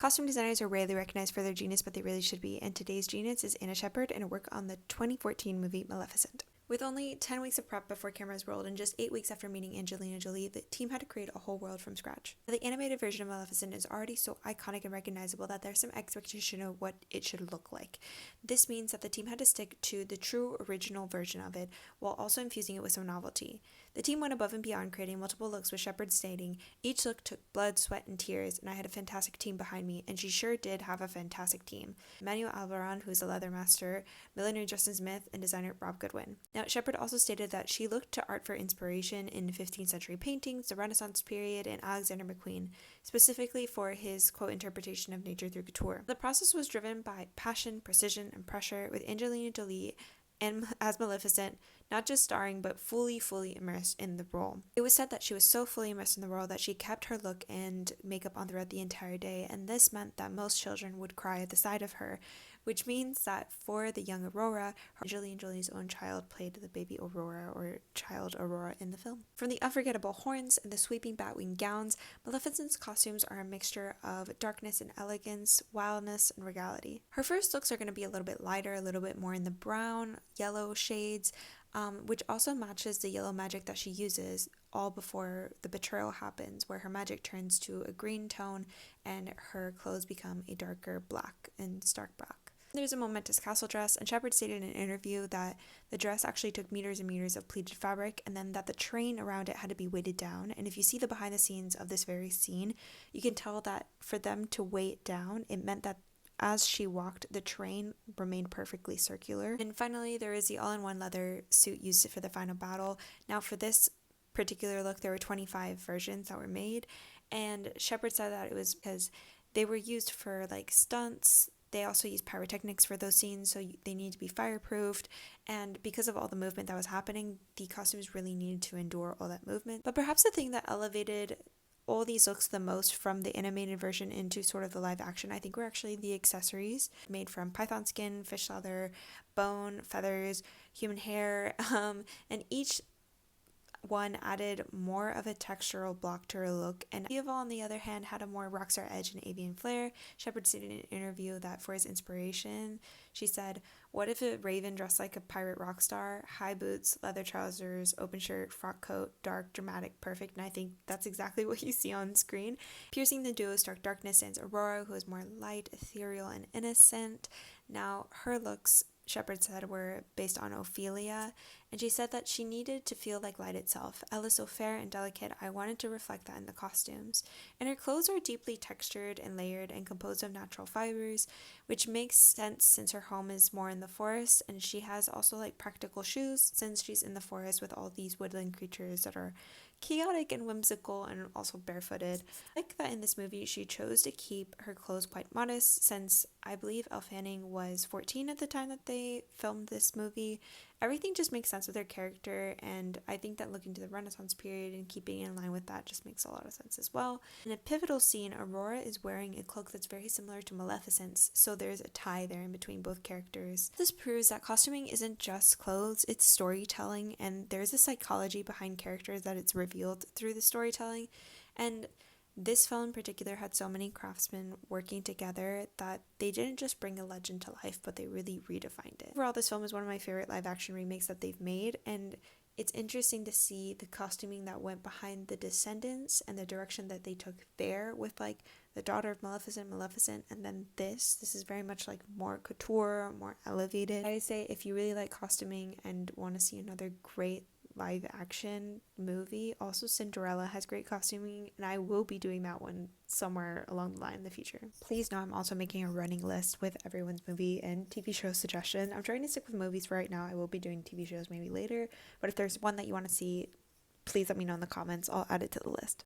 Costume designers are rarely recognized for their genius, but they really should be, and today's genius is Anna Shepard in her work on the 2014 movie Maleficent. With only 10 weeks of prep before cameras rolled and just 8 weeks after meeting Angelina Jolie, the team had to create a whole world from scratch. The animated version of Maleficent is already so iconic and recognizable that there's some expectation of what it should look like. This means that the team had to stick to the true original version of it while also infusing it with some novelty. The team went above and beyond, creating multiple looks, with Shepard stating, "Each look took blood, sweat, and tears, and I had a fantastic team behind me," and she sure did have a fantastic team. Manuel Alvaron, who's a leather master, millionaire Justin Smith, and designer Rob Goodwin. Now, Shepard also stated that she looked to art for inspiration in 15th century paintings, the Renaissance period, and Alexander McQueen, specifically for his, quote, interpretation of nature through couture. The process was driven by passion, precision, and pressure, with Angelina Jolie and as Maleficent, not just starring, but fully immersed in the role. It was said that she was so fully immersed in the role that she kept her look and makeup on throughout the entire day, and this meant that most children would cry at the sight of her, which means that for the young Aurora, Angelina Jolie's own child played the baby Aurora, or child Aurora, in the film. From the unforgettable horns and the sweeping batwing gowns, Maleficent's costumes are a mixture of darkness and elegance, wildness and regality. Her first looks are going to be a little bit lighter, a little bit more in the brown, yellow shades, which also matches the yellow magic that she uses all before the betrayal happens, where her magic turns to a green tone and her clothes become a darker black and stark black. There's a momentous castle dress, and Shepard stated in an interview that the dress actually took meters and meters of pleated fabric, and then that the train around it had to be weighted down. And if you see the behind the scenes of this very scene, you can tell that for them to weigh it down, it meant that as she walked, the train remained perfectly circular. And finally, there is the all-in-one leather suit used for the final battle. Now, for this particular look, there were 25 versions that were made, and Shepard said that it was because they were used for like stunts. They also used pyrotechnics for those scenes, so they need to be fireproofed, and because of all the movement that was happening, the costumes really needed to endure all that movement. But perhaps the thing that elevated all these looks the most from the animated version into sort of the live action, I think, were actually the accessories made from python skin, fish leather, bone, feathers, human hair, and each one added more of a textural block to her look, and Eva, on the other hand, had a more rockstar edge and avian flair. Shepard stated in an interview that for his inspiration, she said, "What if a raven dressed like a pirate rock star? High boots, leather trousers, open shirt, frock coat, dark, dramatic, perfect," and I think that's exactly what you see on screen. Piercing the duo's stark darkness stands Aurora, who is more light, ethereal, and innocent. Now, her looks, Shepard said, were based on Ophelia, and she said that she needed to feel like light itself. Ella so fair and delicate, I wanted to reflect that in the costumes. And her clothes are deeply textured and layered and composed of natural fibers, which makes sense since her home is more in the forest, and she has also like practical shoes since she's in the forest with all these woodland creatures that are chaotic and whimsical and also barefooted. I like that in this movie she chose to keep her clothes quite modest, since I believe Elle Fanning was 14 at the time that they filmed this movie. Everything just makes sense with her character, and I think that looking to the Renaissance period and keeping in line with that just makes a lot of sense as well. In a pivotal scene, Aurora is wearing a cloak that's very similar to Maleficent's, so there's a tie there in between both characters. This proves that costuming isn't just clothes, it's storytelling, and there's a psychology behind characters that it's revealed through the storytelling. And this film in particular had so many craftsmen working together that they didn't just bring a legend to life, but they really redefined it. Overall, this film is one of my favorite live action remakes that they've made, and it's interesting to see the costuming that went behind The Descendants and the direction that they took there with like the daughter of Maleficent, and then this is very much like more couture, more elevated. I would say if you really like costuming and want to see another great live action movie, also Cinderella has great costuming, and I will be doing that one somewhere along the line in the future. Please know I'm also making a running list with everyone's movie and TV show suggestion. I'm trying to stick with movies for right now. I will be doing TV shows maybe later, but if there's one that you want to see, please let me know in the comments. I'll add it to the list.